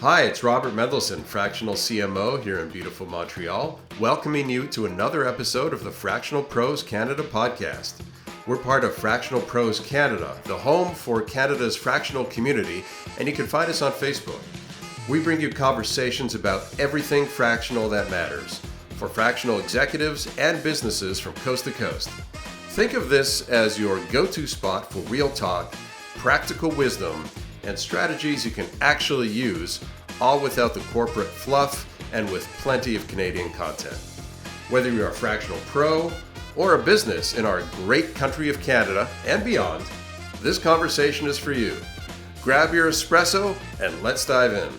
Hi, it's Robert Mendelson, Fractional CMO here in beautiful Montreal, welcoming you to another episode of the Fractional Pros Canada podcast. We're part of Fractional Pros Canada, the home for Canada's fractional community, and you can find us on Facebook. We bring you conversations about everything fractional that matters, for fractional executives and businesses from coast to coast. Think of this as your go-to spot for real talk, practical wisdom, and strategies you can actually use, all without the corporate fluff and with plenty of Canadian content. Whether you're a fractional pro or a business in our great country of Canada and beyond, this conversation is for you. Grab your espresso and let's dive in.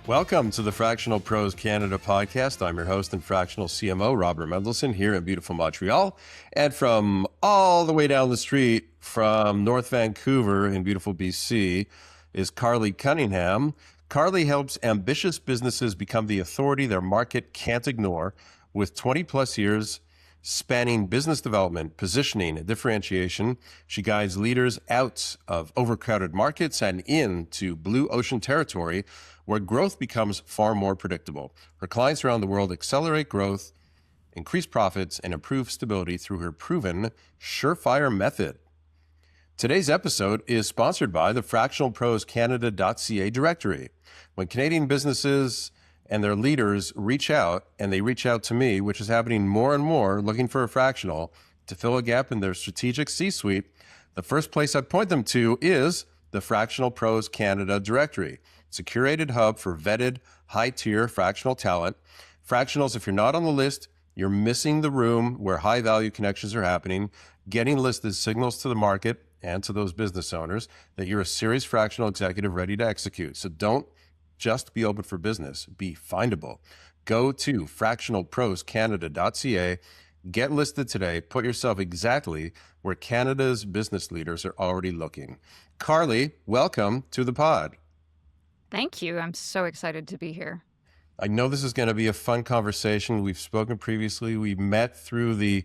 Welcome to the Fractional Pros Canada podcast. I'm your host and fractional CMO, Robert Mendelson, here in beautiful Montreal. And from all the way down the street from North Vancouver in beautiful BC is Karley Cunningham. Karley helps ambitious businesses become the authority their market can't ignore. With 20 plus years spanning business development, positioning, and differentiation, she guides leaders out of overcrowded markets and into blue ocean territory where growth becomes far more predictable. Her clients around the world accelerate growth, increase profits, and improve stability through her proven surefire method. Today's episode is sponsored by the fractionalproscanada.ca directory. When Canadian businesses and their leaders reach out, and they reach out to me, which is happening more and more, looking for a fractional to fill a gap in their strategic C-suite, the first place I point them to is the Fractional Pros Canada directory. It's a curated hub for vetted, high-tier fractional talent. Fractionals, if you're not on the list, you're missing the room where high-value connections are happening. Getting listed signals to the market and to those business owners that you're a serious fractional executive ready to execute. So don't just be open for business, be findable. Go to fractionalproscanada.ca, get listed today, put yourself exactly where Canada's business leaders are already looking. Karley, welcome to the pod. Thank you. I'm so excited to be here. I know this is going to be a fun conversation. We've spoken previously. We met through the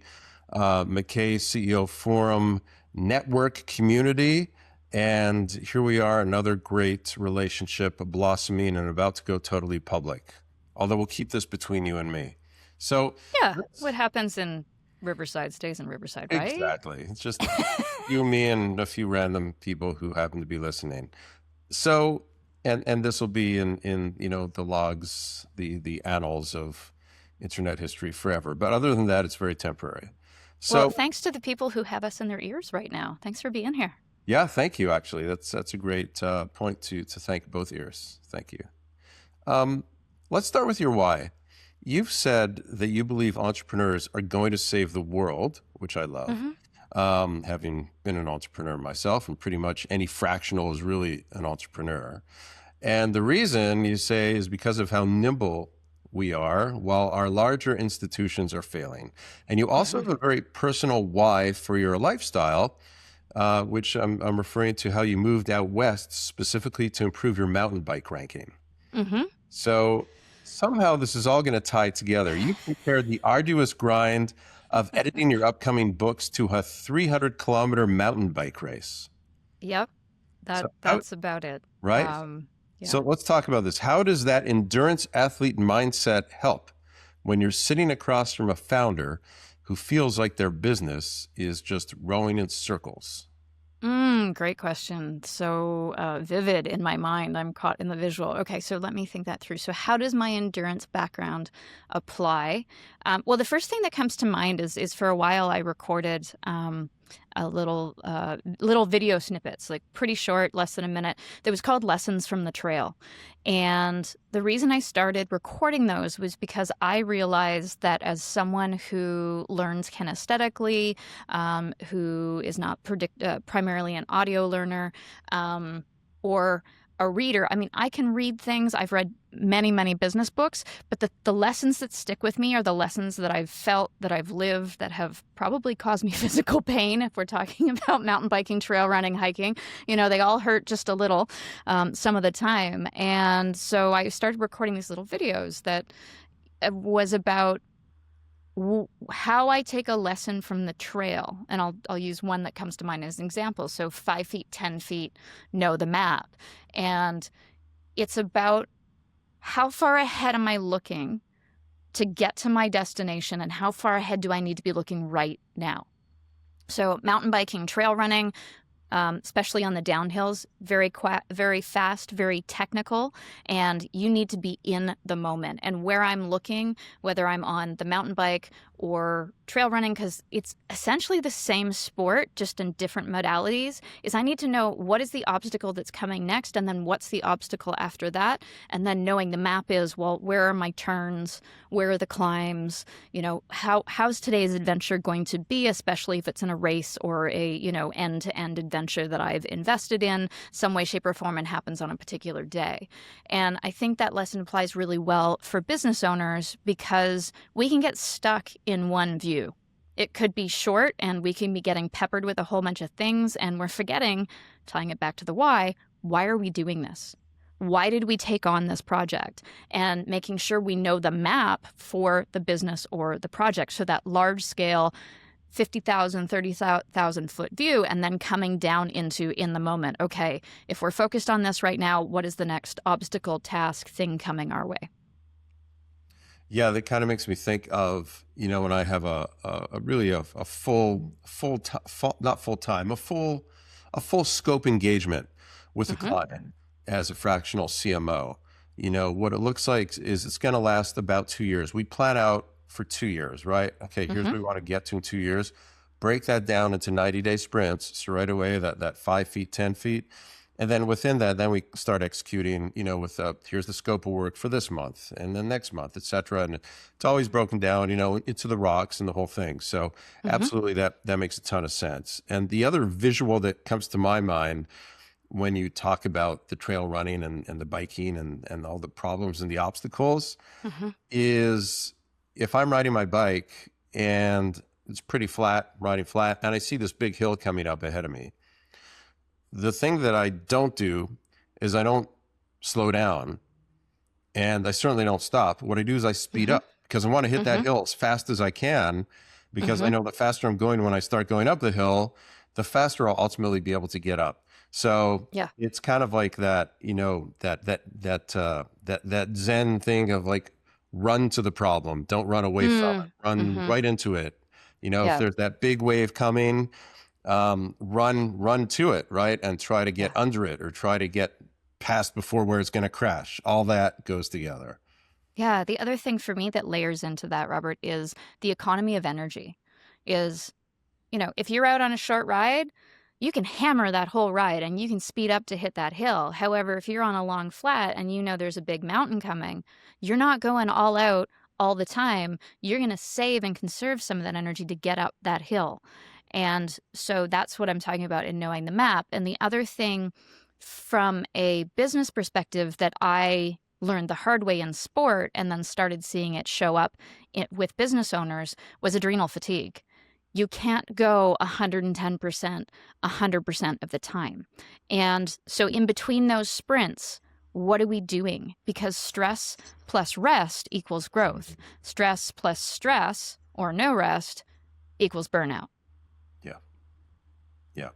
McKay CEO Forum network community. And here we are, another great relationship blossoming and about to go totally public. Although we'll keep this between you and me. So yeah, what happens in Riverside stays in Riverside, right? Exactly. It's just you, me, and a few random people who happen to be listening. So, and this will be in the logs, the annals of internet history forever. But other than that, it's very temporary. So, well, thanks to the people who have us in their ears right now. Thanks for being here. Yeah, thank you. Actually, that's a great point to thank both ears. Thank you. Let's start with your why. You've said that you believe entrepreneurs are going to save the world, which I love. Mm-hmm. Having been an entrepreneur myself, and pretty much any fractional is really an entrepreneur. And the reason you say is because of how nimble we are, while our larger institutions are failing. And you also have a very personal why for your lifestyle, which I'm referring to how you moved out west specifically to improve your mountain bike ranking. Mm-hmm. So somehow this is all going to tie together. You compared the arduous grind of editing your upcoming books to a 300-kilometer mountain bike race. Yep, that's about it. Right? Yeah. So let's talk about this. How does that endurance athlete mindset help when you're sitting across from a founder who feels like their business is just rowing in circles? Great question. So vivid in my mind. I'm caught in the visual. Okay, so let me think that through. So how does my endurance background apply? Well, the first thing that comes to mind is for a while I recorded a little video snippets, like pretty short, less than a minute, that was called Lessons from the Trail. And the reason I started recording those was because I realized that as someone who learns kinesthetically, who is not primarily an audio learner, or a reader, I mean, I can read things. I've read many, many business books, but the lessons that stick with me are the lessons that I've felt, that I've lived, that have probably caused me physical pain. If we're talking about mountain biking, trail running, hiking, they all hurt just a little some of the time. And so I started recording these little videos that was about how I take a lesson from the trail. And I'll use one that comes to mind as an example. So 5 feet, 10 feet, know the map. And it's about how far ahead am I looking to get to my destination, and how far ahead do I need to be looking right now? So mountain biking, trail running, especially on the downhills, very fast, very technical, and you need to be in the moment. And where I'm looking, whether I'm on the mountain bike or trail running, because it's essentially the same sport, just in different modalities, is I need to know what is the obstacle that's coming next, and then what's the obstacle after that. And then knowing the map is, well, where are my turns? Where are the climbs? How's today's adventure going to be, especially if it's in a race or a, end-to-end adventure that I've invested in some way, shape, or form and happens on a particular day. And I think that lesson applies really well for business owners, because we can get stuck in one view. It could be short, and we can be getting peppered with a whole bunch of things, and we're forgetting, tying it back to the why are we doing this? Why did we take on this project? And making sure we know the map for the business or the project. So that large scale 50,000, 30,000 foot view, and then coming down into in the moment. Okay, if we're focused on this right now, what is the next obstacle, task, thing coming our way? Yeah, that kind of makes me think of, when I have a full scope engagement with a client as a fractional CMO. What it looks like is it's going to last about 2 years. We plan out for 2 years, right? Okay, here's where we want to get to in 2 years. Break that down into 90-day sprints. So right away, that 5 feet, 10 feet. And then within that, then we start executing, with here's the scope of work for this month and then next month, et cetera. And it's always broken down, into the rocks and the whole thing. So absolutely, that makes a ton of sense. And the other visual that comes to my mind when you talk about the trail running and the biking and all the problems and the obstacles is, if I'm riding my bike and it's pretty flat, riding flat, and I see this big hill coming up ahead of me, the thing that I don't do is I don't slow down, and I certainly don't stop. What I do is I speed up, because I want to hit that hill as fast as I can, because I know the faster I'm going when I start going up the hill, the faster I'll ultimately be able to get up. So it's kind of like that, that Zen thing of like, run to the problem, don't run away from it, run right into it. If there's that big wave coming, run to it, right? And try to get under it, or try to get past before where it's going to crash. All that goes together. Yeah. The other thing for me that layers into that, Robert, is the economy of energy. Is, if you're out on a short ride, you can hammer that whole ride and you can speed up to hit that hill. However, if you're on a long flat and there's a big mountain coming, you're not going all out all the time. You're going to save and conserve some of that energy to get up that hill. And so that's what I'm talking about in knowing the map. And the other thing from a business perspective that I learned the hard way in sport, and then started seeing it show up with business owners, was adrenal fatigue. You can't go 110%, 100% of the time. And so in between those sprints, what are we doing? Because stress plus rest equals growth. Stress plus stress or no rest equals burnout. Yeah.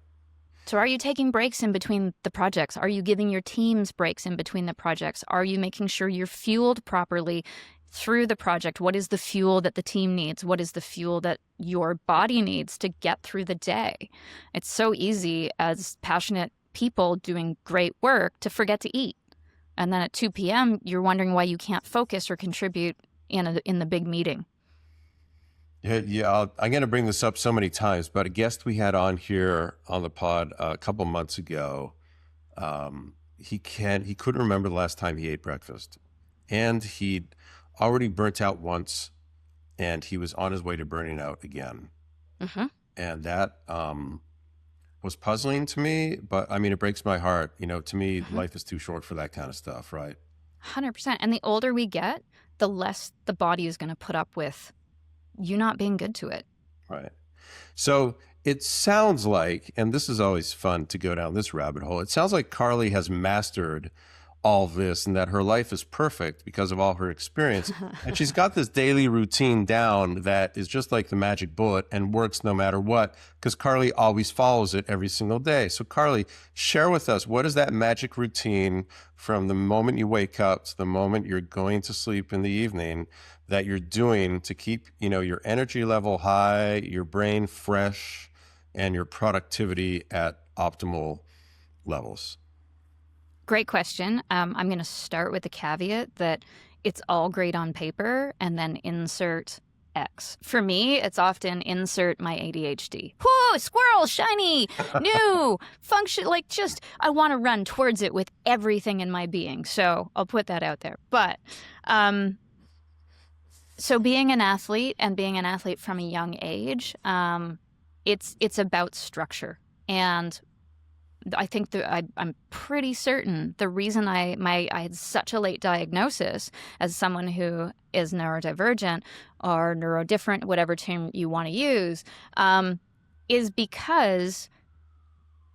So are you taking breaks in between the projects? Are you giving your teams breaks in between the projects? Are you making sure you're fueled properly through the project? What is the fuel that the team needs? What is the fuel that your body needs to get through the day? It's so easy as passionate people doing great work to forget to eat. And then at 2 p.m., you're wondering why you can't focus or contribute in the big meeting. Yeah. I'm going to bring this up so many times, but a guest we had on here on the pod a couple months ago, he couldn't remember the last time he ate breakfast, and he'd already burnt out once, and he was on his way to burning out again. And that was puzzling to me, but I mean, it breaks my heart. To me, life is too short for that kind of stuff, right? 100%. And the older we get, the less the body is going to put up with you not being good to it. Right. So it sounds like, and this is always fun to go down this rabbit hole, it sounds like Karley has mastered all this and that her life is perfect because of all her experience. And she's got this daily routine down that is just like the magic bullet and works no matter what, because Karley always follows it every single day. So Karley, share with us, what is that magic routine from the moment you wake up to the moment you're going to sleep in the evening that you're doing to keep, your energy level high, your brain fresh, and your productivity at optimal levels? Great question. I'm going to start with the caveat that it's all great on paper and then insert X. For me, it's often insert my ADHD. Whoa, squirrel, shiny, new, function, I want to run towards it with everything in my being. So I'll put that out there. But so being an athlete and being an athlete from a young age, it's about structure. And I think that I'm pretty certain the reason I had such a late diagnosis as someone who is neurodivergent or neurodifferent, whatever term you want to use, is because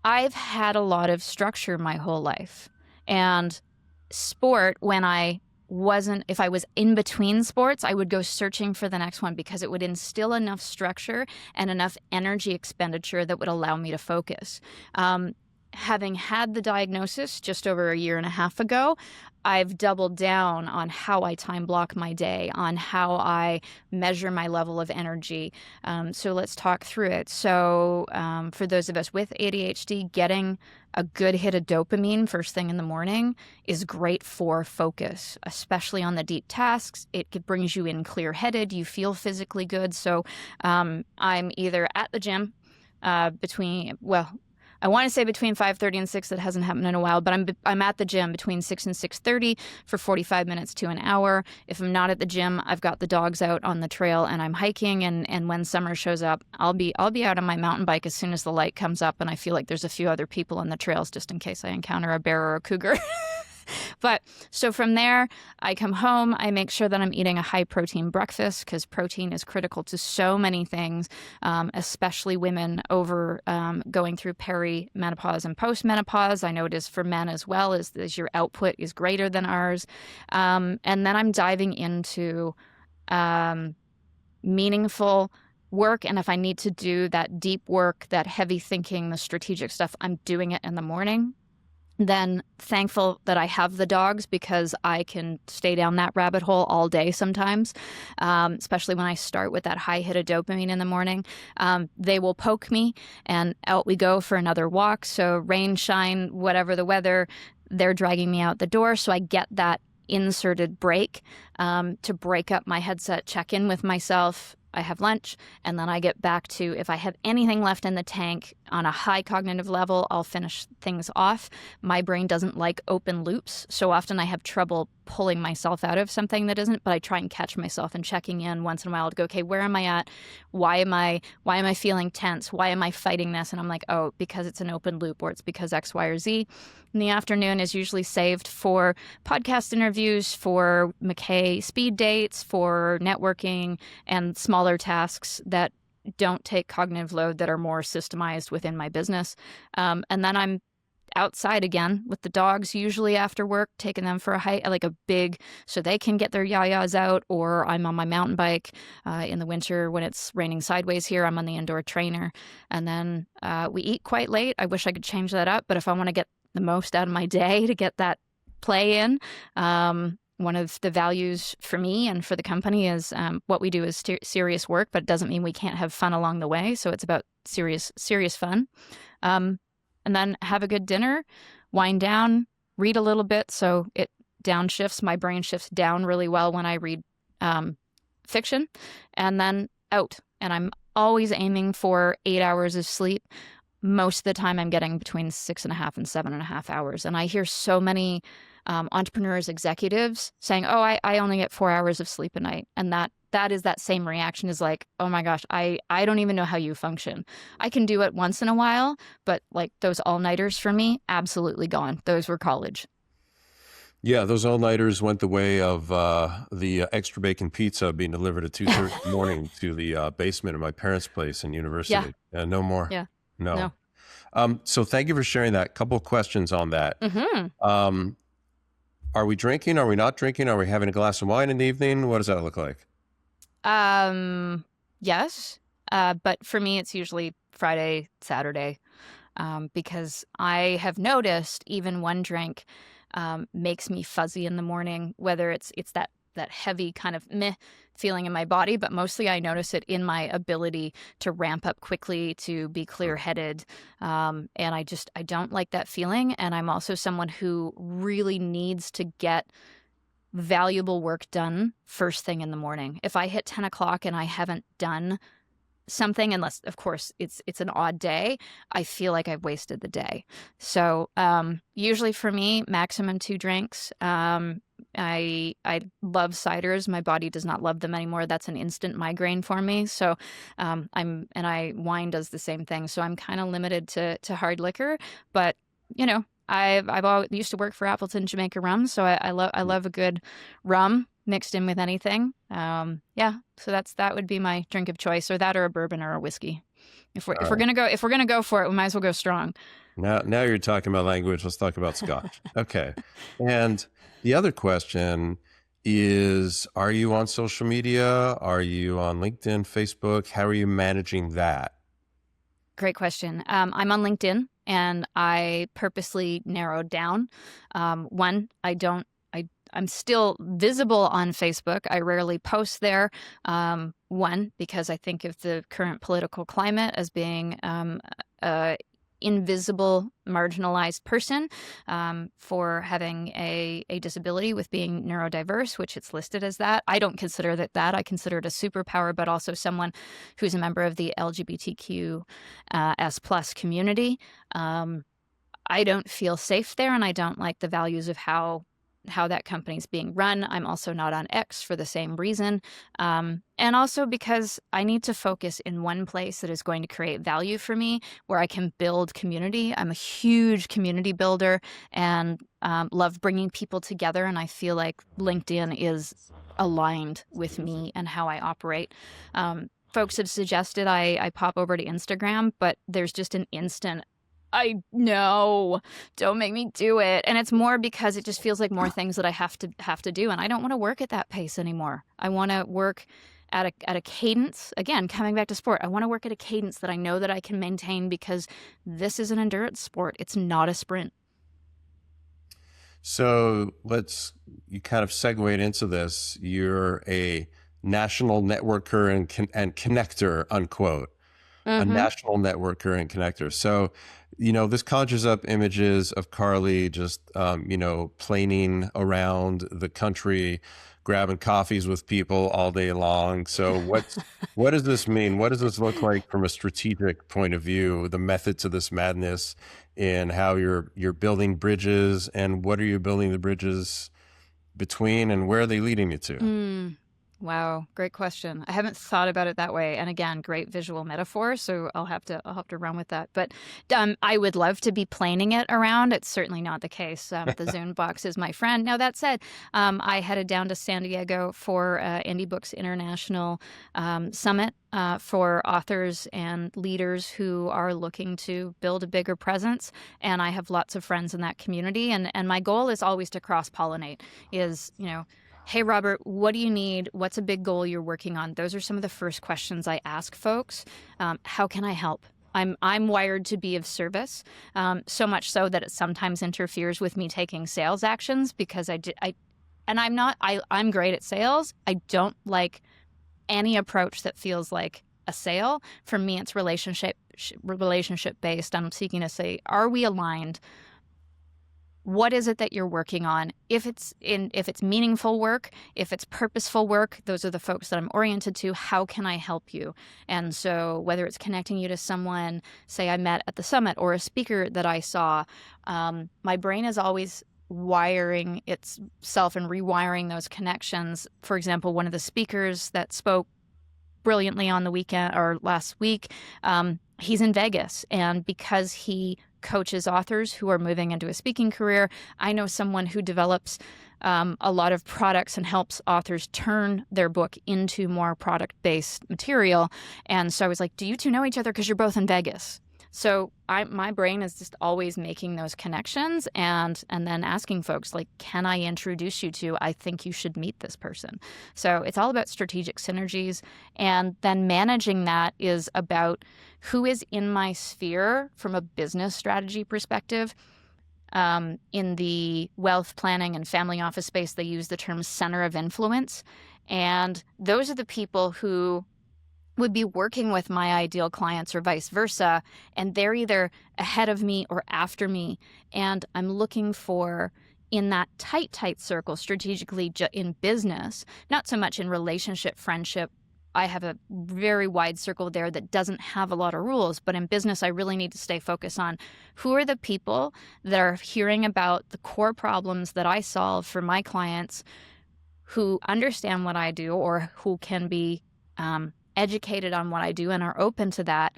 I've had a lot of structure my whole life. And sport, if I was in between sports, I would go searching for the next one because it would instill enough structure and enough energy expenditure that would allow me to focus. Having had the diagnosis just over a year and a half ago, I've doubled down on how I time block my day, on how I measure my level of energy. So let's talk through it. So for those of us with ADHD, getting a good hit of dopamine first thing in the morning is great for focus, especially on the deep tasks. It brings you in clear-headed. You feel physically good. So I'm either at the gym I want to say between 5:30 and 6. That hasn't happened in a while, but I'm at the gym between 6 and 6:30 for 45 minutes to an hour. If I'm not at the gym, I've got the dogs out on the trail and I'm hiking. And when summer shows up, I'll be out on my mountain bike as soon as the light comes up and I feel like there's a few other people on the trails just in case I encounter a bear or a cougar. But so from there, I come home, I make sure that I'm eating a high protein breakfast because protein is critical to so many things, especially women going through perimenopause and postmenopause. I know it is for men as well, as your output is greater than ours. And then I'm diving into meaningful work. And if I need to do that deep work, that heavy thinking, the strategic stuff, I'm doing it in the morning. Then thankful that I have the dogs because I can stay down that rabbit hole all day sometimes, especially when I start with that high hit of dopamine in the morning. They will poke me and out we go for another walk. So rain, shine, whatever the weather, they're dragging me out the door. So I get that inserted break to break up my headset, check in with myself. I have lunch, and then I get back to, if I have anything left in the tank on a high cognitive level, I'll finish things off. My brain doesn't like open loops, so often I have trouble pulling myself out of something that isn't, but I try and catch myself and checking in once in a while to go, okay, where am I at? Why am I feeling tense? Why am I fighting this? And I'm like, oh, because it's an open loop, or it's because X, Y, or Z. And the afternoon is usually saved for podcast interviews, for McKay speed dates, for networking, and smaller tasks that don't take cognitive load, that are more systemized within my business. And then I'm outside again with the dogs, usually after work, taking them for a hike, so they can get their yayas out, or I'm on my mountain bike. In the winter when it's raining sideways here, I'm on the indoor trainer. And then we eat quite late. I wish I could change that up, but if I want to get the most out of my day to get that play in, one of the values for me and for the company is what we do is serious work, but it doesn't mean we can't have fun along the way. So it's about serious fun. And then have a good dinner, wind down, read a little bit. So it downshifts. My brain shifts down really well when I read fiction, and then out. And I'm always aiming for 8 hours of sleep. Most of the time I'm getting between 6.5 and 7.5 hours. And I hear so many entrepreneurs, executives saying, oh, I only get 4 hours of sleep a night. And that is that same reaction is like, oh my gosh, I don't even know how you function. I can do it once in a while, but like those all-nighters for me, absolutely gone. Those were college. Yeah, those all-nighters went the way of the extra bacon pizza being delivered at 2:30 in the morning to the basement of my parents' place in university. Yeah. No more. Yeah. No. So thank you for sharing that. Couple of questions on that. Mm-hmm. Are we drinking? Are we not drinking? Are we having a glass of wine in the evening? What does that look like? Yes. But for me, it's usually Friday, Saturday, because I have noticed even one drink makes me fuzzy in the morning, whether it's that heavy kind of meh feeling in my body, but mostly I notice it in my ability to ramp up quickly, to be clear-headed. And I don't like that feeling. And I'm also someone who really needs to get valuable work done first thing in the morning. If I hit 10 o'clock and I haven't done something, unless of course it's an odd day, I feel like I've wasted the day. So usually for me, maximum 2 drinks. I love ciders. My body does not love them anymore. That's an instant migraine for me. So wine does the same thing. So I'm kind of limited to hard liquor, but you know, I've always used to work for Appleton Jamaica Rum, so I love a good rum mixed in with anything. Yeah, so that would be my drink of choice, or that, or a bourbon, or a whiskey. If we're gonna go for it, we might as well go strong. Now you're talking about language. Let's talk about scotch. Okay. And the other question is, are you on social media? Are you on LinkedIn, Facebook? How are you managing that? Great question. I'm on LinkedIn, and I purposely narrowed down. One, I'm still visible on Facebook. I rarely post there. One, because I think of the current political climate as being invisible, marginalized person for having a disability with being neurodiverse, which it's listed as that. I don't consider that. I consider it a superpower, but also someone who's a member of the LGBTQ S plus community. I don't feel safe there, and I don't like the values of how that company's being run. I'm also not on X for the same reason. And also because I need to focus in one place that is going to create value for me, where I can build community. I'm a huge community builder and love bringing people together. And I feel like LinkedIn is aligned with me and how I operate. Folks have suggested I pop over to Instagram, but there's just an instant, I know, don't make me do it. And it's more because it just feels like more things that I have to do. And I don't want to work at that pace anymore. I want to work at a cadence. Again, coming back to sport, I want to work at a cadence that I know that I can maintain, because this is an endurance sport. It's not a sprint. So you kind of segued into this. You're a national networker and connector, unquote. A national networker and connector. So, this conjures up images of Karley just, planing around the country, grabbing coffees with people all day long. So what does this mean? What does this look like from a strategic point of view, the method to this madness, and how you're building bridges, and what are you building the bridges between, and where are they leading you to? Wow, great question. I haven't thought about it that way. And again, great visual metaphor. So I'll have to run with that. But I would love to be planing it around. It's certainly not the case. The Zune box is my friend. Now, that said, I headed down to San Diego for Indie Books International Summit for authors and leaders who are looking to build a bigger presence. And I have lots of friends in that community. And my goal is always to cross-pollinate, hey, Robert, what do you need? What's a big goal you're working on? Those are some of the first questions I ask folks. How can I help? I'm wired to be of service, so much so that it sometimes interferes with me taking sales actions, because I'm great at sales. I don't like any approach that feels like a sale. For me, it's relationship based. I'm seeking to say, are we aligned? What is it that you're working on? If it's meaningful work, if it's purposeful work, those are the folks that I'm oriented to. How can I help you? And so whether it's connecting you to someone, say I met at the summit, or a speaker that I saw, my brain is always wiring itself and rewiring those connections. For example, one of the speakers that spoke brilliantly on the weekend or last week, he's in Vegas, and because he coaches authors who are moving into a speaking career, I know someone who develops a lot of products and helps authors turn their book into more product-based material. And so I was like, do you two know each other? Because you're both in Vegas. So my brain is just always making those connections and then asking folks like, can I introduce you to, I think you should meet this person. So it's all about strategic synergies. And then managing that is about who is in my sphere from a business strategy perspective. In the wealth planning and family office space, they use the term center of influence. And those are the people who would be working with my ideal clients or vice versa. And they're either ahead of me or after me. And I'm looking for, in that tight circle, strategically in business, not so much in relationship, friendship. I have a very wide circle there that doesn't have a lot of rules. But in business, I really need to stay focused on who are the people that are hearing about the core problems that I solve for my clients, who understand what I do or who can be educated on what I do and are open to that,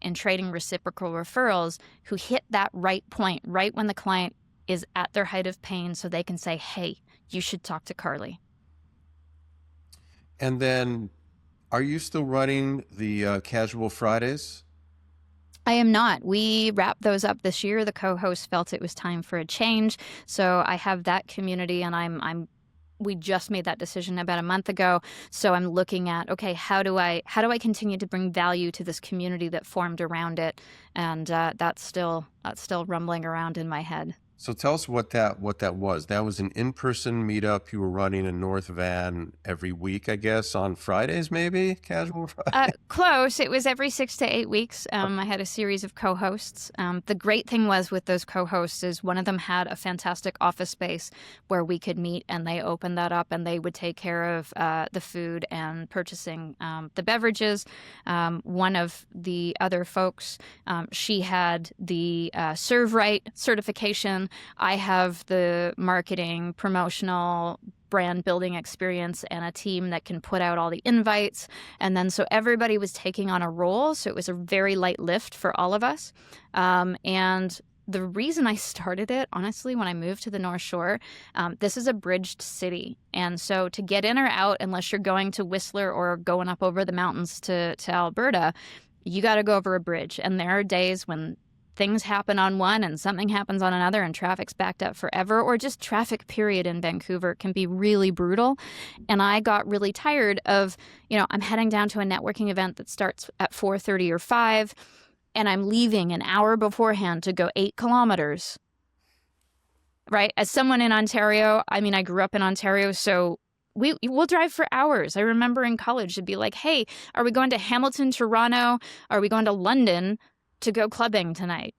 and trading reciprocal referrals, who hit that right point, right when the client is at their height of pain, so they can say, hey, you should talk to Karley. And then, are you still running the Casual Fridays? I am not. We wrapped those up this year. The co-host felt it was time for a change. So I have that community, and we just made that decision about a month ago. So I'm looking at, okay, how do I continue to bring value to this community that formed around it? And that's still rumbling around in my head. So tell us what that was. That was an in-person meetup you were running in North Van every week, I guess, on Fridays, maybe? Casual Friday? Close. It was every 6 to 8 weeks. I had a series of co-hosts. The great thing was with those co-hosts is one of them had a fantastic office space where we could meet, and they opened that up, and they would take care of the food and purchasing the beverages. One of the other folks, she had the Serve Right certification. I have the marketing, promotional, brand building experience, and a team that can put out all the invites. And then so everybody was taking on a role. So it was a very light lift for all of us. And the reason I started it, honestly, when I moved to the North Shore, this is a bridged city. And so to get in or out, unless you're going to Whistler or going up over the mountains to Alberta, you got to go over a bridge. And there are days when things happen on one and something happens on another and traffic's backed up forever, or just traffic period in Vancouver can be really brutal. And I got really tired of, I'm heading down to a networking event that starts at 4:30 or 5, and I'm leaving an hour beforehand to go 8 kilometers, right? As someone in Ontario, I grew up in Ontario, so we'll drive for hours. I remember in college it'd be like, hey, are we going to Hamilton, Toronto? Are we going to London to go clubbing tonight?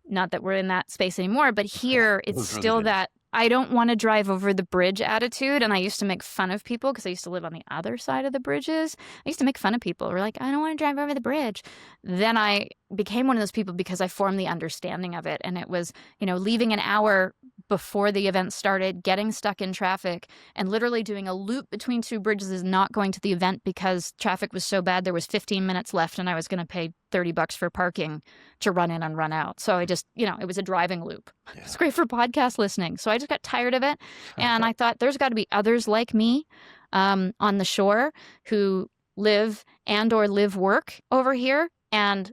Not that we're in that space anymore, but here it's still that I don't want to drive over the bridge attitude. And I used to make fun of people because I used to live on the other side of the bridges. I used to make fun of people who were like, I don't want to drive over the bridge. Then I became one of those people because I formed the understanding of it. And it was, leaving an hour before the event started, getting stuck in traffic, and literally doing a loop between 2 bridges is not going to the event because traffic was so bad there was 15 minutes left and I was going to pay $30 for parking to run in and run out. So I just, it was a driving loop. Yeah. It's great for podcast listening. So I just got tired of it. And I thought there's got to be others like me on the shore who live work over here. And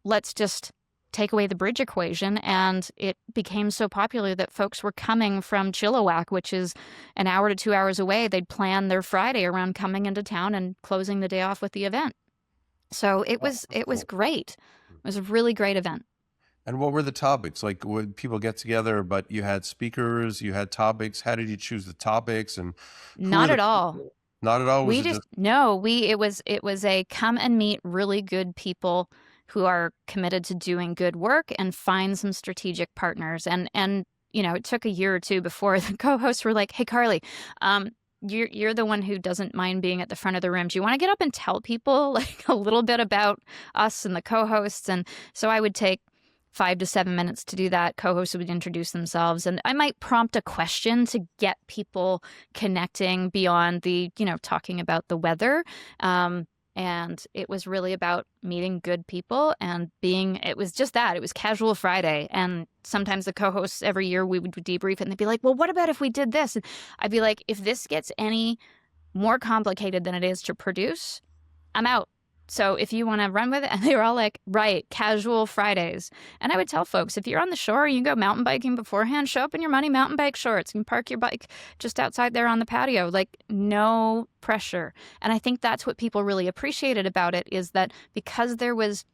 let's just take away the bridge equation. And it became so popular that folks were coming from Chilliwack, which is an hour to 2 hours away. They'd plan their Friday around coming into town and closing the day off with the event. So it was great. It was a really great event. And what were the topics? Like, would people get together, but you had speakers, you had topics? How did you choose the topics? And not at all. Not at all. It was a come and meet really good people who are committed to doing good work and find some strategic partners. And it took a year or two before the co-hosts were like, hey, Karley, you're the one who doesn't mind being at the front of the room. Do you want to get up and tell people like a little bit about us and the co-hosts? And so I would take 5 to 7 minutes to do that. Co-hosts would introduce themselves, and I might prompt a question to get people connecting beyond the, talking about the weather. And it was really about meeting good people and it was just that. It was Casual Friday. And sometimes the co-hosts every year we would debrief and they'd be like, well, what about if we did this? And I'd be like, if this gets any more complicated than it is to produce, I'm out. So if you want to run with it, and they were all like, right, casual Fridays. And I would tell folks, if you're on the shore, you go mountain biking beforehand, show up in your money mountain bike shorts and park your bike just outside there on the patio, like no pressure. And I think that's what people really appreciated about it, is that because there was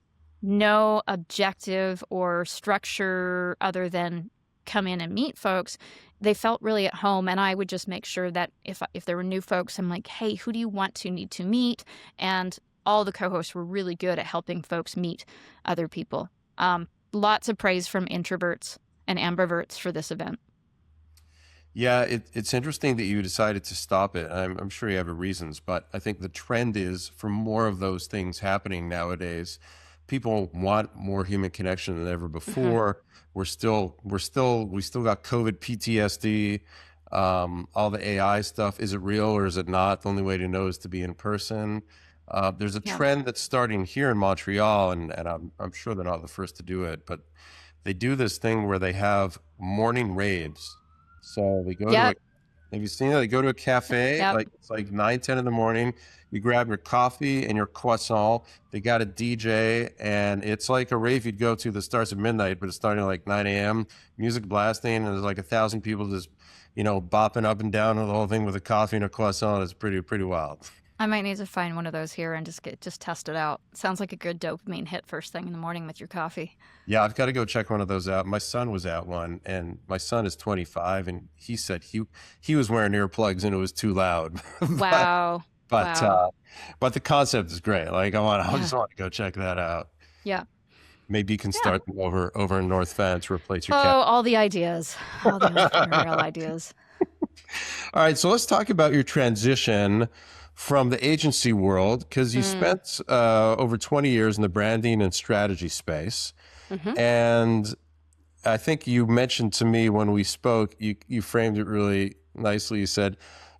no objective or structure other than come in and meet folks, they felt really at home. And I would just make sure that if there were new folks, I'm like, hey, who do you need to meet? And all the co-hosts were really good at helping folks meet other people. Lots of praise from introverts and ambiverts for this event. Yeah, it's interesting that you decided to stop it. I'm sure you have your reasons, but I think the trend is for more of those things happening nowadays. People want more human connection than ever before. We still got COVID PTSD. All the AI stuff, is it real or is it not? The only way to know is to be in person. There's a trend that's starting here in Montreal, and I'm sure they're not the first to do it, but they do this thing where they have morning raves. So they go to have you seen it? They go to a cafe, like it's like 9, 10 in the morning. You grab your coffee and your croissant. They got a DJ, and it's like a rave you'd go to that starts at midnight, but it's starting at like 9 a.m. Music blasting, and there's like 1,000 people just, bopping up and down the whole thing with a coffee and a croissant. It's pretty wild. I might need to find one of those here and just test it out. Sounds like a good dopamine hit first thing in the morning with your coffee. Yeah, I've got to go check one of those out. My son was at one, and my son is 25, and he said he was wearing earplugs and it was too loud. Wow. But the concept is great. Like I just want to go check that out. Yeah. Maybe you can start them over in North Van to replace your cat. All the ideas, all the entrepreneurial ideas. All right, so let's talk about your transition from the agency world, because you spent over 20 years in the branding and strategy space. And I think you mentioned to me when we spoke, you framed it really nicely.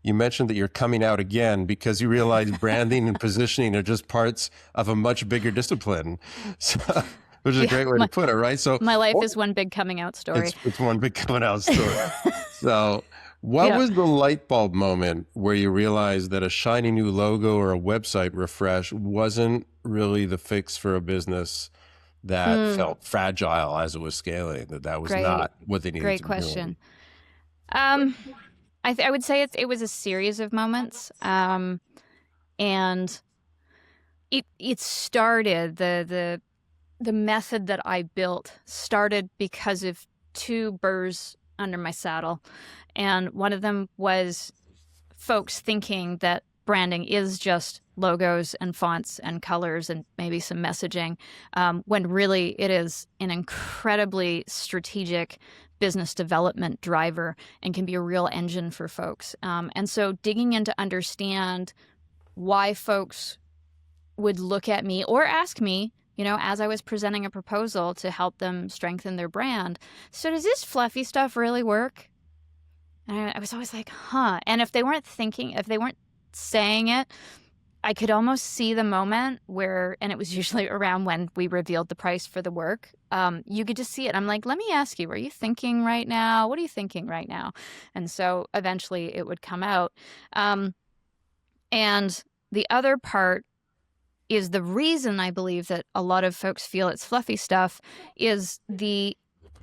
You mentioned that you're coming out again because you realize branding and positioning are just parts of a much bigger discipline. So, which is a great way to put it, right? So my life is one big coming out story. It's one big coming out story. So what was the light bulb moment where you realized that a shiny new logo or a website refresh wasn't really the fix for a business that felt fragile as it was scaling, that was not what they needed to be doing? Great question. I would say it was a series of moments. And it started, the method that I built started because of two burrs under my saddle. And one of them was folks thinking that branding is just logos and fonts and colors and maybe some messaging, when really it is an incredibly strategic business development driver and can be a real engine for folks. And so digging in to understand why folks would look at me or ask me, as I was presenting a proposal to help them strengthen their brand, so does this fluffy stuff really work? And I was always like, huh. And if they weren't saying it, I could almost see the moment where, and it was usually around when we revealed the price for the work, you could just see it. I'm like, let me ask you, are you thinking right now? What are you thinking right now? And so eventually it would come out. And the other part is the reason I believe that a lot of folks feel it's fluffy stuff is the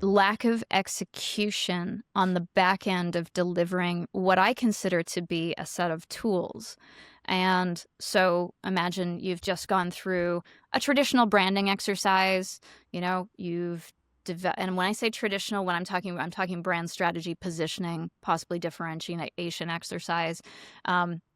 lack of execution on the back end of delivering what I consider to be a set of tools. And so imagine you've just gone through a traditional branding exercise, and when I say traditional, I'm talking brand strategy, positioning, possibly differentiation exercise.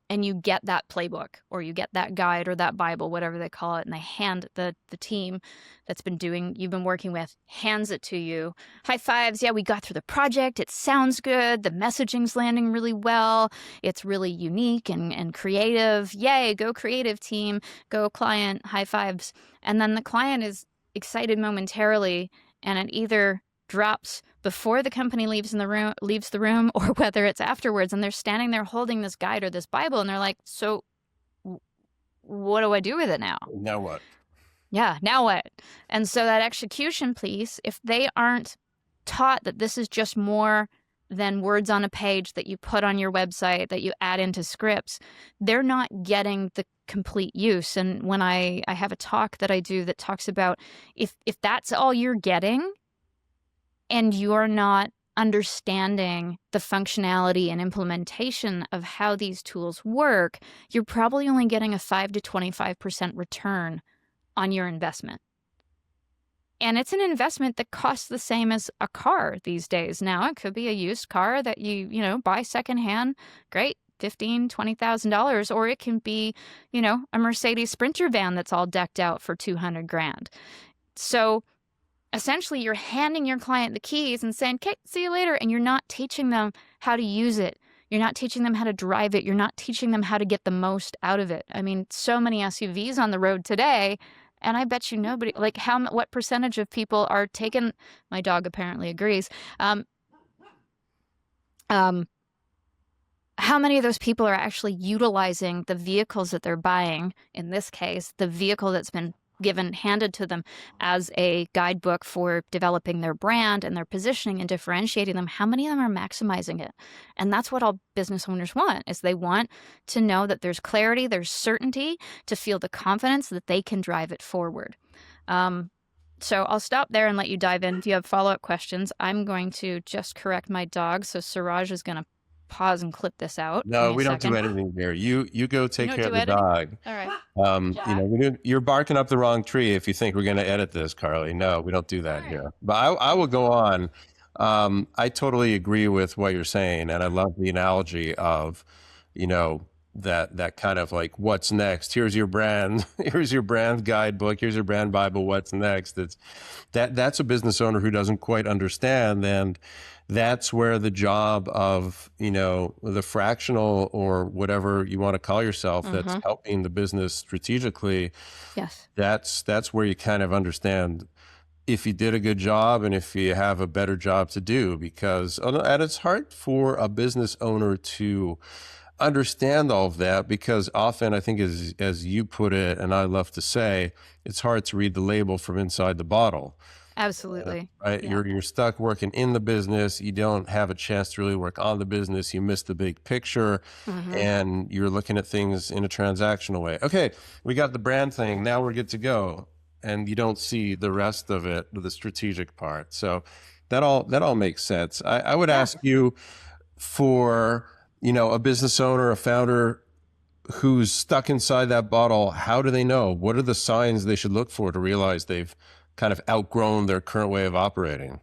And you get that playbook or you get that guide or that Bible, whatever they call it, and they hand the team you've been working with, hands it to you. High fives. Yeah, we got through the project. It sounds good. The messaging's landing really well. It's really unique and creative. Yay, go creative team, go client, high fives. And then the client is excited momentarily, and it either drops before the company leaves the room, or whether it's afterwards, and they're standing there holding this guide or this Bible, and they're like, so what do I do with it now? Now what? Yeah, now what? And so that execution piece, if they aren't taught that this is just more than words on a page that you put on your website, that you add into scripts, they're not getting the complete use. And when I have a talk that I do that talks about if that's all you're getting and you're not understanding the functionality and implementation of how these tools work, you're probably only getting a 5 to 25% return on your investment. And it's an investment that costs the same as a car these days. Now, it could be a used car that you buy secondhand. Great, $15,000, $20,000. Or it can be, a Mercedes Sprinter van that's all decked out for $200,000. So essentially, you're handing your client the keys and saying, okay, see you later. And you're not teaching them how to use it. You're not teaching them how to drive it. You're not teaching them how to get the most out of it. I mean, so many SUVs on the road today. And I bet you nobody, like what percentage of people are taking, my dog apparently agrees, how many of those people are actually utilizing the vehicles that they're buying, in this case, the vehicle that's been handed to them as a guidebook for developing their brand and their positioning and differentiating them, how many of them are maximizing it? And that's what all business owners want, is they want to know that there's clarity, there's certainty, to feel the confidence that they can drive it forward. So I'll stop there and let you dive in. If you have follow-up questions, I'm going to just correct my dog. So Suraj is going to pause and clip this out. No, we don't do editing here. You go take care of the dog. All right. You're barking up the wrong tree if you think we're going to edit this, Karley. No, we don't do that here. But I will go on. I totally agree with what you're saying, and I love the analogy of, that kind of like, what's next? Here's your brand. Here's your brand guidebook. Here's your brand Bible. What's next? That's a business owner who doesn't quite understand, and that's where the job of, the fractional or whatever you want to call yourself, that's helping the business strategically. Yes. That's where you kind of understand if you did a good job and if you have a better job to do, and it's hard for a business owner to understand all of that, because often, I think, as you put it, and I love to say, it's hard to read the label from inside the bottle. Absolutely. Right. Yeah. You're stuck working in the business. You don't have a chance to really work on the business. You miss the big picture, and you're looking at things in a transactional way. Okay, we got the brand thing. Now we're good to go. And you don't see the rest of it, the strategic part. So that all makes sense. I would ask you, for, a business owner, a founder who's stuck inside that bottle, how do they know? What are the signs they should look for to realize they've kind of outgrown their current way of operating?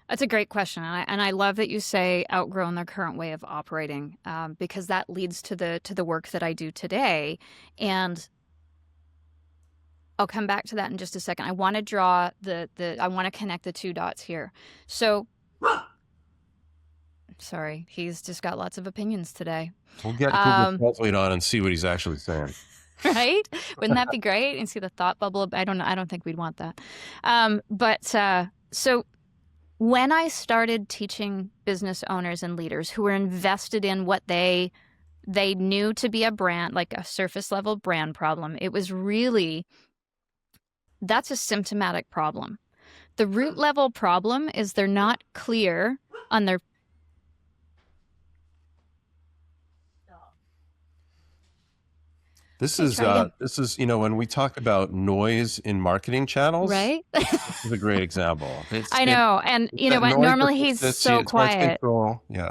That's a great question. And I love that you say outgrown their current way of operating, because that leads to the work that I do today. And I'll come back to that in just a second. I want to draw I want to connect the two dots here. So, sorry, he's just got lots of opinions today. We'll get Google Translate on and see what he's actually saying. Right? Wouldn't that be great? And see the thought bubble. I don't know. I don't think we'd want that. So when I started teaching business owners and leaders who were invested in what they knew to be a brand, like a surface level brand problem, it was really, that's a symptomatic problem. The root level problem is they're not clear on their This is when we talk about noise in marketing channels, right? This is a great example. I know. And you know what? Normally he's so quiet. Yeah.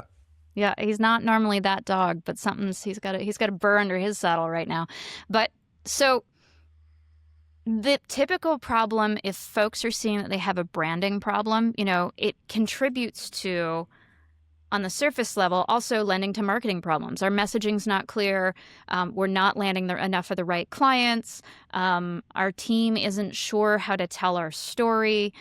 Yeah. He's not normally that dog, but he's got a burr under his saddle right now. But so the typical problem, if folks are seeing that they have a branding problem, it contributes to, on the surface level, also lending to marketing problems. Our messaging's not clear. We're not landing enough of the right clients. Our team isn't sure how to tell our story.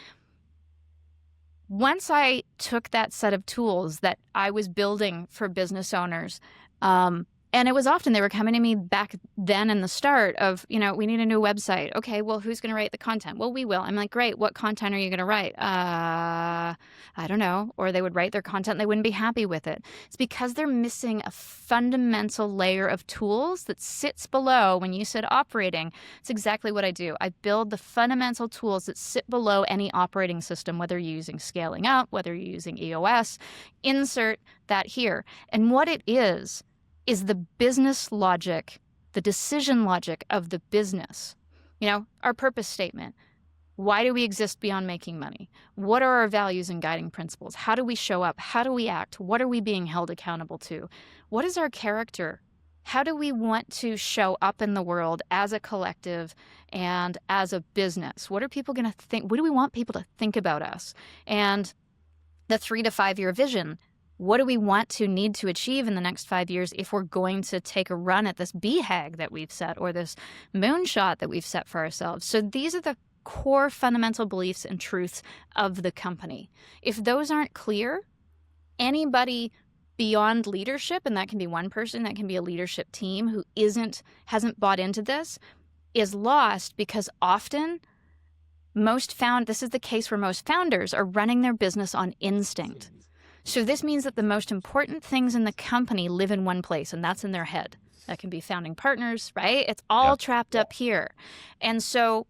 Once I took that set of tools that I was building for business owners, and And it was often they were coming to me back then in the start of, we need a new website. Okay, well, who's going to write the content? Well, we will. I'm like, great. What content are you going to write? I don't know. Or they would write their content and they wouldn't be happy with it. It's because they're missing a fundamental layer of tools that sits below. When you said operating, it's exactly what I do. I build the fundamental tools that sit below any operating system, whether you're using scaling up, whether you're using EOS, insert that here. And what it is the business logic, the decision logic of the business. Our purpose statement. Why do we exist beyond making money? What are our values and guiding principles? How do we show up? How do we act? What are we being held accountable to? What is our character? How do we want to show up in the world as a collective and as a business? What are people going to think? What do we want people to think about us? And the 3 to 5 year vision. What do we want to need to achieve in the next 5 years if we're going to take a run at this BHAG that we've set or this moonshot that we've set for ourselves? So these are the core fundamental beliefs and truths of the company. If those aren't clear, anybody beyond leadership, and that can be one person, that can be a leadership team who hasn't bought into this, is lost because often this is the case where most founders are running their business on instinct. So this means that the most important things in the company live in one place, and that's in their head. That can be founding partners, right? It's all trapped up here. And so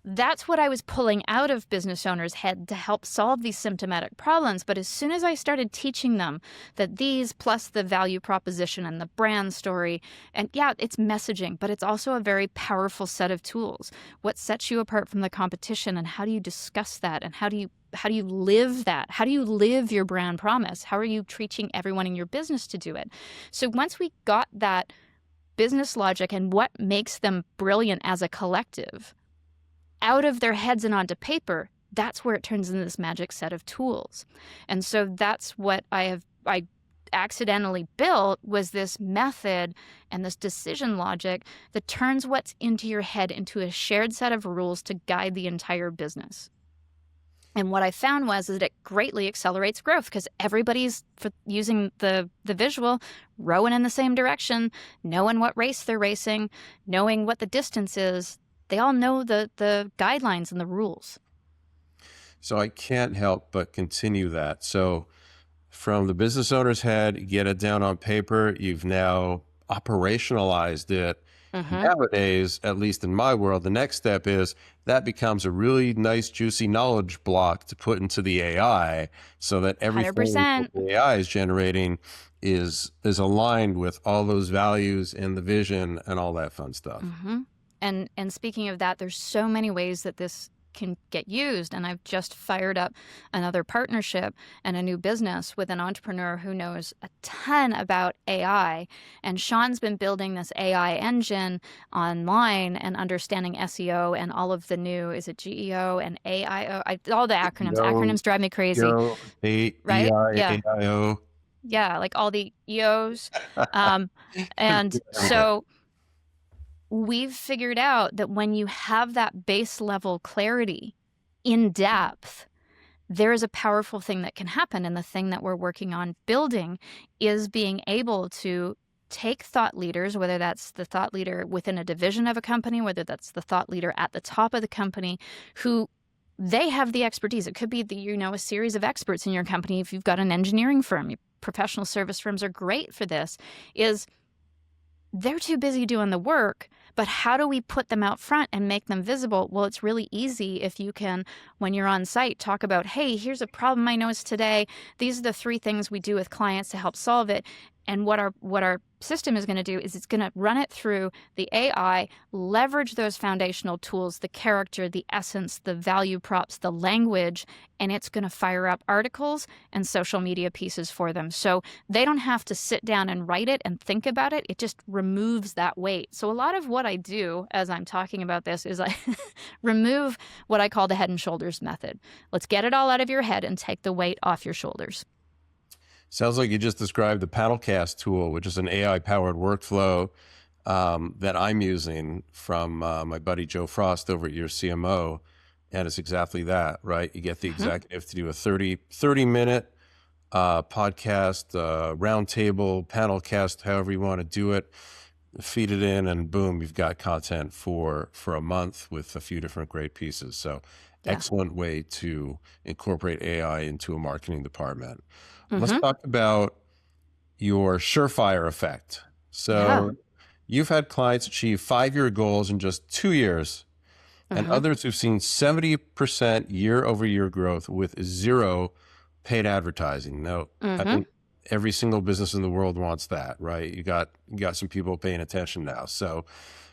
that's what I was pulling out of business owners' head to help solve these symptomatic problems. But as soon as I started teaching them that these plus the value proposition and the brand story, and it's messaging, but it's also a very powerful set of tools. What sets you apart from the competition, and how do you discuss that, and how do you live that? How do you live your brand promise? How are you teaching everyone in your business to do it? So once we got that business logic and what makes them brilliant as a collective out of their heads and onto paper, that's where it turns into this magic set of tools. And so that's what I accidentally built, was this method and this decision logic that turns what's into your head into a shared set of rules to guide the entire business. And what I found was that it greatly accelerates growth because everybody's using the visual, rowing in the same direction, knowing what race they're racing, knowing what the distance is. They all know the guidelines and the rules. So I can't help but continue that. So from the business owner's head, get it down on paper. You've now operationalized it. Nowadays, at least in my world, the next step is that becomes a really nice, juicy knowledge block to put into the AI so that everything 100%. the AI is generating is aligned with all those values and the vision and all that fun stuff. And speaking of that, there's so many ways that this can get used. And I've just fired up another partnership and a new business with an entrepreneur who knows a ton about AI. And Sean's been building this AI engine online and understanding SEO and all of the new, is it GEO and AIO? All the acronyms. Acronyms drive me crazy. Right? AIO. Yeah, like all the EOs. And so we've figured out that when you have that base level clarity in depth, there is a powerful thing that can happen. And the thing that we're working on building is being able to take thought leaders, whether that's the thought leader within a division of a company, whether that's the thought leader at the top of the company, who they have the expertise. It could be a series of experts in your company. If you've got an engineering firm, professional service firms are great for this, is they're too busy doing the work, but how do we put them out front and make them visible? Well, it's really easy if you can, when you're on site, talk about, hey, here's a problem I noticed today. These are the 3 things we do with clients to help solve it. And what our system is going to do is it's going to run it through the AI, leverage those foundational tools, the character, the essence, the value props, the language, and it's going to fire up articles and social media pieces for them. So they don't have to sit down and write it and think about it. It just removes that weight. So a lot of what I do as I'm talking about this is I remove what I call the head and shoulders method. Let's get it all out of your head and take the weight off your shoulders. Sounds like you just described the Paddlecast tool, which is an AI-powered workflow that I'm using from my buddy Joe Frost over at your CMO. And it's exactly that, right? You get the executive to do a 30-minute podcast, roundtable, panel cast, however you want to do it. Feed it in, and boom, you've got content for a month with a few different great pieces. So, Yeah. excellent way to incorporate AI into a marketing department. Let's Mm-hmm. talk about your surefire effect. Yeah. So, you've had clients achieve 5-year goals in just 2 years, and Mm-hmm. others who've seen 70% year over year growth with zero paid advertising. Now, I Mm-hmm. think every single business in the world wants that, right? You got some people paying attention now. So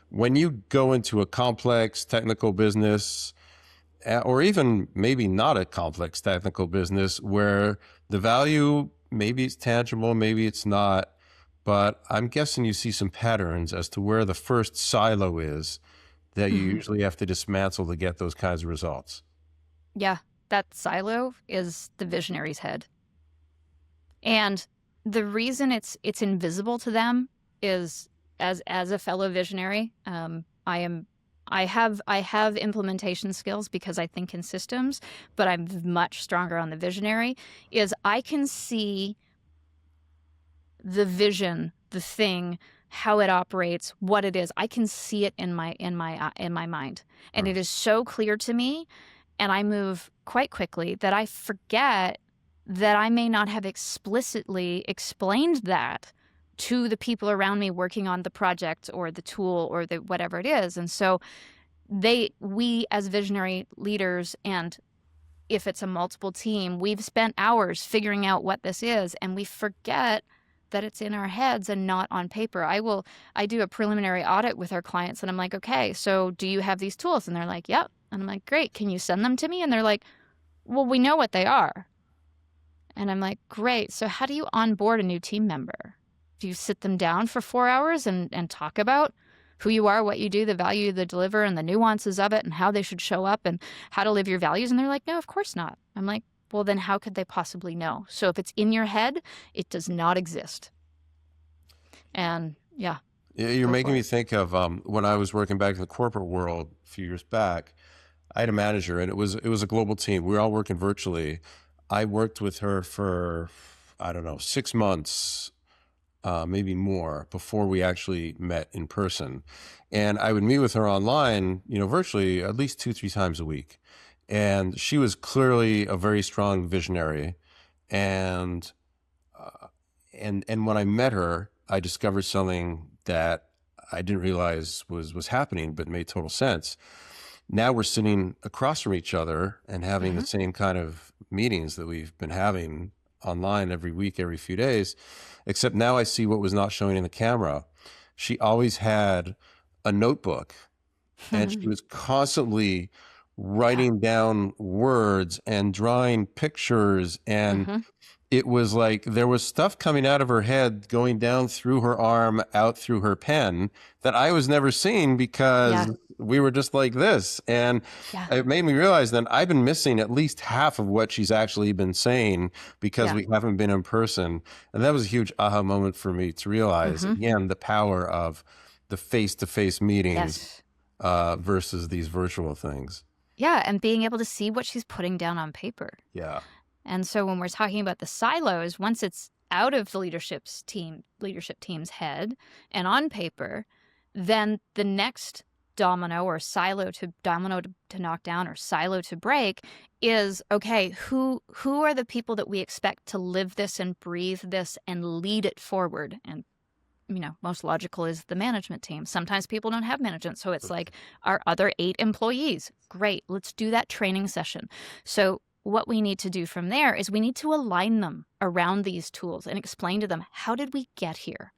when you go into a complex technical business, or even maybe not a complex technical business where the value, maybe it's tangible, maybe it's not, but I'm guessing you see some patterns as to where the first silo is that you Mm-hmm. usually have to dismantle to get those kinds of results. Yeah. That silo is the visionary's head. And the reason it's invisible to them is, as a fellow visionary, I have implementation skills because I think in systems, but I'm much stronger on the visionary. Is I can see the vision, the thing, how it operates, what it is. I can see it in my mind, and it is so clear to me, and I move quite quickly that I forget that I may not have explicitly explained that to the people around me working on the project or the tool or the whatever it is. And so we as visionary leaders, and if it's a multiple team, we've spent hours figuring out what this is, and we forget that it's in our heads and not on paper. I do a preliminary audit with our clients, and I'm like, okay, so do you have these tools? And they're like, yep. And I'm like, great, can you send them to me? And they're like, well, we know what they are. And I'm like, great, so how do you onboard a new team member? Do you sit them down for 4 hours and talk about who you are, what you do, the value they deliver, and the nuances of it, and how they should show up, and how to live your values? And they're like, no, of course not. I'm like, well, then how could they possibly know? So if it's in your head, it does not exist. And yeah, You're go making for me it. think of when I was working back in the corporate world a few years back. I had a manager, and it was a global team. We were all working virtually. I worked with her for, I don't know, 6 months, maybe more, before we actually met in person. And I would meet with her online, virtually at least 2, 3 times a week. And she was clearly a very strong visionary. And and when I met her, I discovered something that I didn't realize was happening, but made total sense. Now we're sitting across from each other and having the Mm-hmm. same kind of meetings that we've been having online every week, every few days, except now I see what was not showing in the camera. She always had a notebook, and she was constantly Yeah. writing down words and drawing pictures, and Mm-hmm. it was like there was stuff coming out of her head, going down through her arm, out through her pen, that I was never seeing Yeah. because we were just like this. And Yeah. it made me realize that I've been missing at least half of what she's actually been saying because Yeah. we haven't been in person. And that was a huge aha moment for me to realize, Mm-hmm. again, the power of the face-to-face meetings Yes. versus these virtual things. Yeah. And being able to see what she's putting down on paper. Yeah. And so when we're talking about the silos, once it's out of the leadership team's head and on paper, then the next domino or silo to knock down, or silo to break, is okay, who are the people that we expect to live this and breathe this and lead it forward? And most logical is the management team. Sometimes people don't have management, so it's like our other 8 employees. Great, let's do that training session. So what we need to do from there is we need to align them around these tools and explain to them, how did we get here?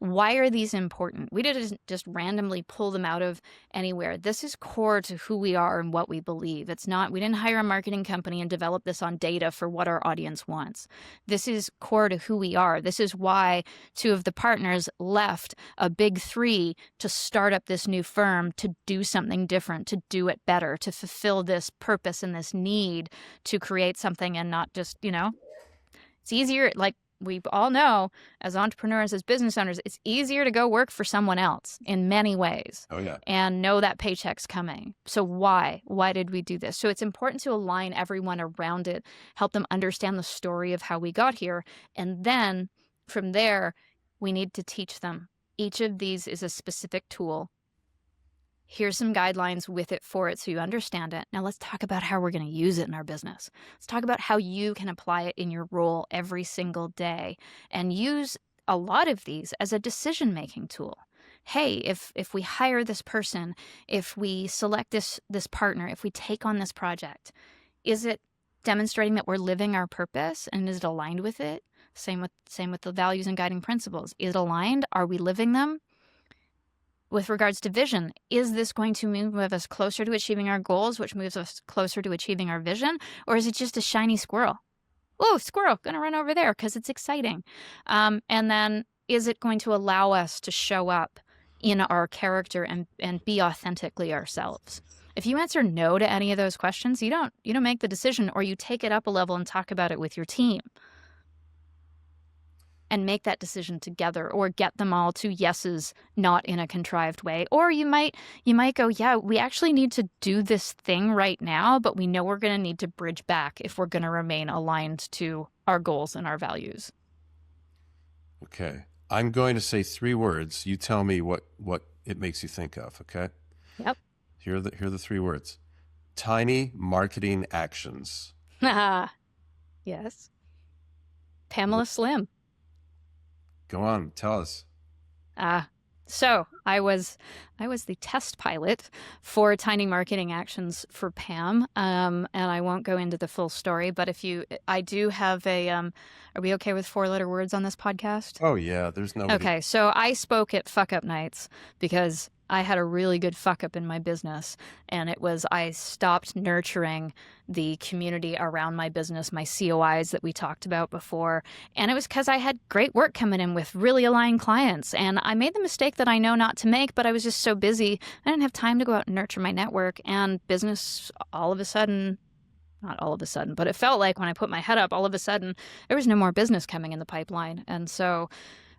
Why are these important? We didn't just randomly pull them out of anywhere. This is core to who we are and what we believe. It's not, we didn't hire a marketing company and develop this on data for what our audience wants. This is core to who we are. This is why 2 of the partners left a big 3 to start up this new firm, to do something different, to do it better, to fulfill this purpose and this need to create something, and not just, it's easier. Like, we all know as entrepreneurs, as business owners, it's easier to go work for someone else in many ways. Oh, yeah. And know that paycheck's coming. So why? Why did we do this? So it's important to align everyone around it, help them understand the story of how we got here. And then from there, we need to teach them. Each of these is a specific tool. Here's some guidelines with it for it so you understand it. Now let's talk about how we're going to use it in our business. Let's talk about how you can apply it in your role every single day and use a lot of these as a decision-making tool. Hey, if we hire this person, if we select this partner, if we take on this project, is it demonstrating that we're living our purpose and is it aligned with it? Same with the values and guiding principles. Is it aligned? Are we living them? With regards to vision, is this going to move us closer to achieving our goals, which moves us closer to achieving our vision? Or is it just a shiny squirrel? Oh, squirrel, gonna run over there because it's exciting. And then is it going to allow us to show up in our character and be authentically ourselves? If you answer no to any of those questions, you don't make the decision, or you take it up a level and talk about it with your team and make that decision together, or get them all to yeses, not in a contrived way. Or you might go, yeah, we actually need to do this thing right now, but we know we're going to need to bridge back if we're going to remain aligned to our goals and our values. Okay. I'm going to say 3 words. You tell me what it makes you think of, okay? Yep. Here are the 3 words. Tiny marketing actions. Yes. Pamela Slim. Go on, tell us. So I was the test pilot for tiny marketing actions for Pam. And I won't go into the full story, but I do have are we okay with 4-letter words on this podcast? Oh yeah, there's nobody. Okay, so I spoke at fuck up nights because I had a really good fuck up in my business, and it was I stopped nurturing the community around my business, my COIs that we talked about before, and it was because I had great work coming in with really aligned clients, and I made the mistake that I know not to make, but I was just so busy, I didn't have time to go out and nurture my network, and business all of a sudden, not all of a sudden, but it felt like when I put my head up, all of a sudden, there was no more business coming in the pipeline, and so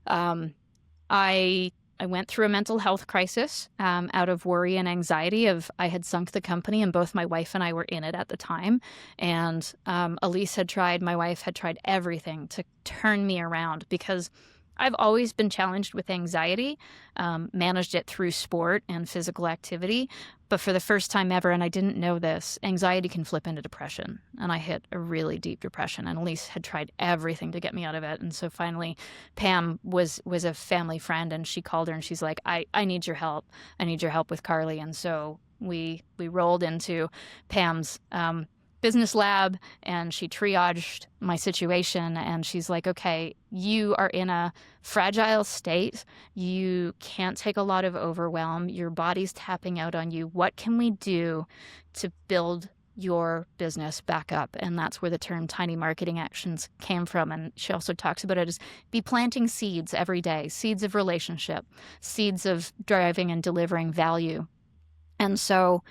I went through a mental health crisis out of worry and anxiety of I had sunk the company, and both my wife and I were in it at the time. And Elise my wife had tried everything to turn me around because I've always been challenged with anxiety, managed it through sport and physical activity. But for the first time ever, and I didn't know this, anxiety can flip into depression. And I hit a really deep depression. And Elise had tried everything to get me out of it. And so finally, Pam was a family friend, and she called her and she's like, I need your help. I need your help with Karley. And so we rolled into Pam's business lab, and she triaged my situation, and she's like, okay, you are in a fragile state. You can't take a lot of overwhelm. Your body's tapping out on you. What can we do to build your business back up? And that's where the term tiny marketing actions came from. And she also talks about it as be planting seeds every day, seeds of relationship, seeds of driving and delivering value. And so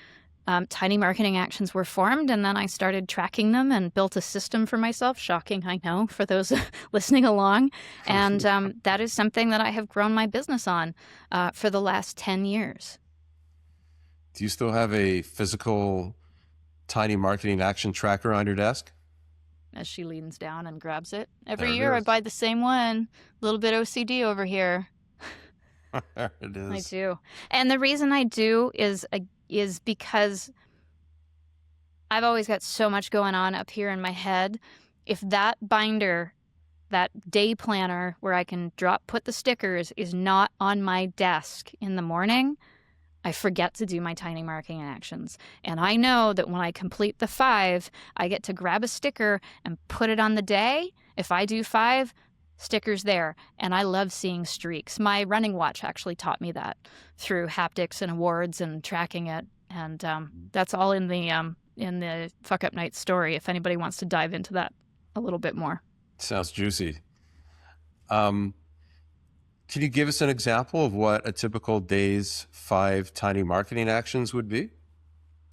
tiny marketing actions were formed, and then I started tracking them and built a system for myself. Shocking, I know, for those listening along. And that is something that I have grown my business on for the last 10 years. Do you still have a physical tiny marketing action tracker on your desk? As she leans down and grabs it. Every year I buy the same one. A little bit OCD over here. There it is. I do. And the reason I do is because I've always got so much going on up here in my head. If that binder, that day planner where I can put the stickers is not on my desk in the morning, I forget to do my tiny marketing actions. And I know that when I complete the 5, I get to grab a sticker and put it on the day. If I do 5, stickers there, and I love seeing streaks. My running watch actually taught me that through haptics and awards and tracking it, and that's all in the Fuck Up Night story. If anybody wants to dive into that a little bit more, sounds juicy. Can you give us an example of what a typical day's 5 tiny marketing actions would be?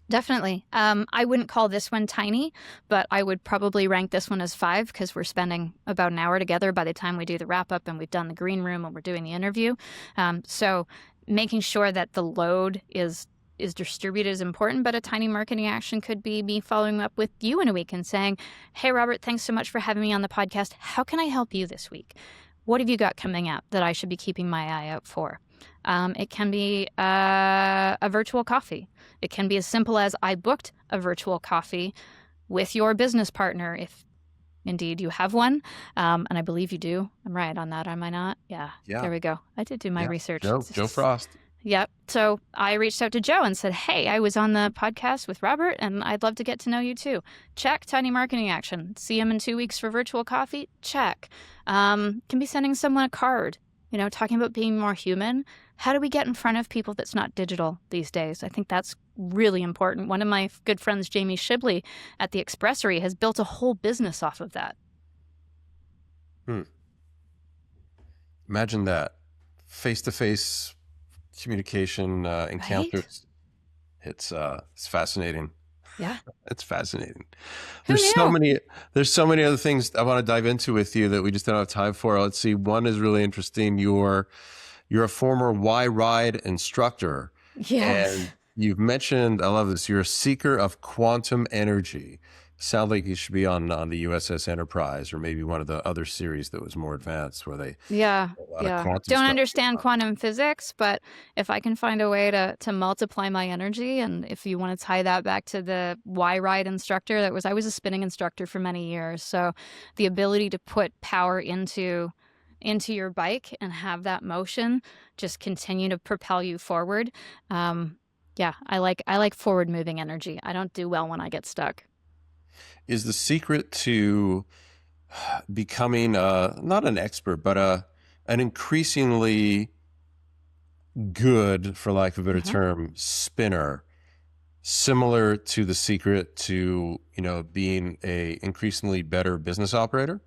Definitely. I wouldn't call this one tiny, but I would probably rank this one as 5 because we're spending about an hour together by the time we do the wrap up and we've done the green room and we're doing the interview. So making sure that the load is distributed is important, but a tiny marketing action could be me following up with you in a week and saying, hey, Robert, thanks so much for having me on the podcast. How can I help you this week? What have you got coming up that I should be keeping my eye out for? It can be a virtual coffee. It can be as simple as I booked a virtual coffee with your business partner, if indeed you have one. And I believe you do. I'm right on that, am I not? Yeah. There we go. I did do my research. Joe Frost. Yep. So I reached out to Joe and said, hey, I was on the podcast with Robert and I'd love to get to know you too. Check. Tiny marketing action. See him in 2 weeks for virtual coffee. Check. Can be sending someone a card, talking about being more human. How do we get in front of people that's not digital these days? I think that's really important. One of my good friends, Jamie Shibley at the Expressory, has built a whole business off of that. Imagine that. Face-to-face communication encounters. Right? It's fascinating. Yeah. It's fascinating. Who knew? There's so many other things I want to dive into with you that we just don't have time for. Let's see. One is really interesting. You're a former Y-Ride instructor. Yes. And you've mentioned, I love this, you're a seeker of quantum energy. Sounds like you should be on the USS Enterprise or maybe one of the other series that was more advanced where they don't understand quantum physics, but if I can find a way to multiply my energy, and if you want to tie that back to the Y-Ride instructor, I was a spinning instructor for many years, so the ability to put power into your bike and have that motion just continue to propel you forward. I like forward moving energy. I don't do well when I get stuck. Is the secret to becoming not an expert, but an increasingly good, for lack of a better term, spinner, similar to the secret to being a increasingly better business operator?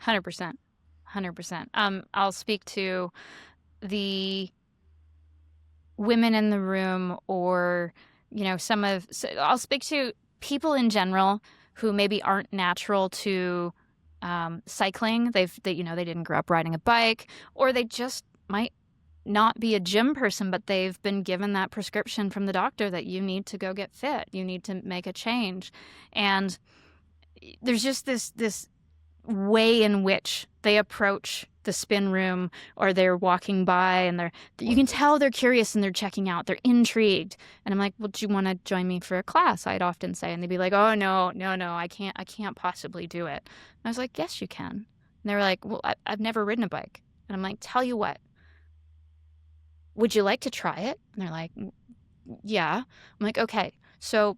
100%. I'll speak to the women in the room, or I'll speak to people in general who maybe aren't natural to cycling. They didn't grow up riding a bike, or they just might not be a gym person, but they've been given that prescription from the doctor that you need to go get fit. You need to make a change. And there's just this way in which they approach the spin room, or they're walking by and you can tell they're curious and they're checking out, they're intrigued. And I'm like, well, do you want to join me for a class? I'd often say, and they'd be like, oh, no, I can't possibly do it. And I was like, yes, you can. And they were like, well, I've never ridden a bike. And I'm like, tell you what, would you like to try it? And they're like, yeah. I'm like, okay, so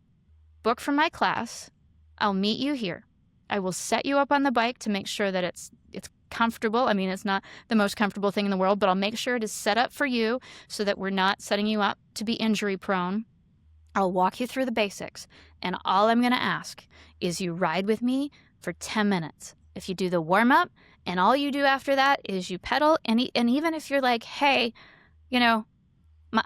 book for my class. I'll meet you here. I will set you up on the bike to make sure that it's comfortable. I mean, it's not the most comfortable thing in the world, but I'll make sure it is set up for you so that we're not setting you up to be injury prone. I'll walk you through the basics. And all I'm going to ask is you ride with me for 10 minutes. If you do the warm up and all you do after that is you pedal, and even if you're like, hey, my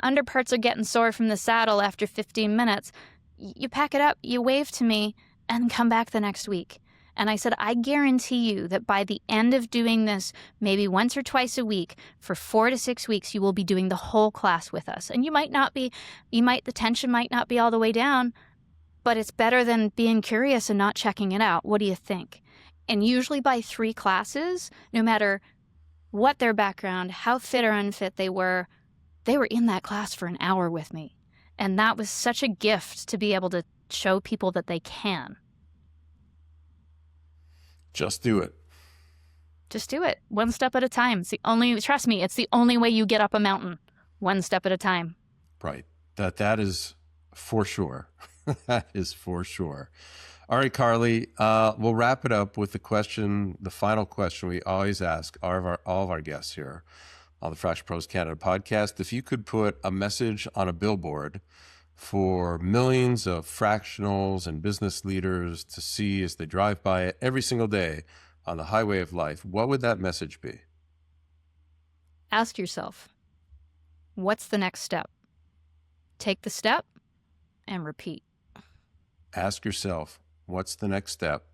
underparts are getting sore from the saddle after 15 minutes, you pack it up, you wave to me, and come back the next week. And I said, I guarantee you that by the end of doing this, maybe once or twice a week, for 4 to 6 weeks, you will be doing the whole class with us. And the tension might not be all the way down, but it's better than being curious and not checking it out. What do you think? And usually by 3 classes, no matter what their background, how fit or unfit they were in that class for an hour with me. And that was such a gift to be able to show people that they can. Just do it. Just do it. One step at a time. Trust me, it's the only way you get up a mountain. One step at a time. Right. That is for sure. That is for sure. All right, Karley, we'll wrap it up with the final question we always ask all of our guests here on the Fractional Pros Canada podcast. If you could put a message on a billboard for millions of fractionals and business leaders to see as they drive by it every single day on the highway of life, what would that message be? Ask yourself, what's the next step? Take the step and repeat. Ask yourself, what's the next step?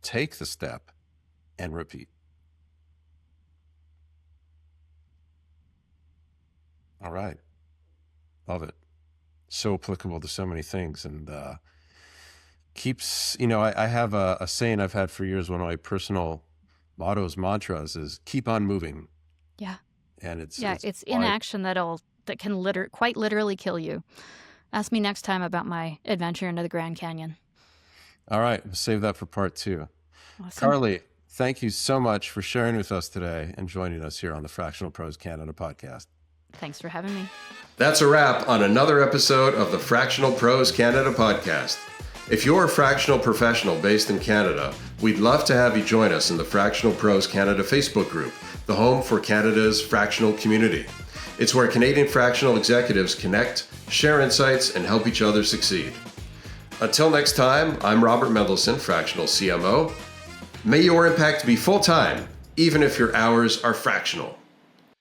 Take the step and repeat. All right. Love it. So applicable to so many things, and keeps, I have a saying I've had for years. One of my personal mottos, mantras is keep on moving. Yeah. And it's inaction that can quite literally kill you. Ask me next time about my adventure into the Grand Canyon. All right. We'll save that for part 2. Awesome. Karley, thank you so much for sharing with us today and joining us here on the Fractional Pros Canada podcast. Thanks for having me. That's a wrap on another episode of the Fractional Pros Canada podcast. If you're a fractional professional based in Canada, we'd love to have you join us in the Fractional Pros Canada Facebook group, the home for Canada's fractional community. It's where Canadian fractional executives connect, share insights, and help each other succeed. Until next time, I'm Robert Mendelson, Fractional CMO. May your impact be full-time, even if your hours are fractional.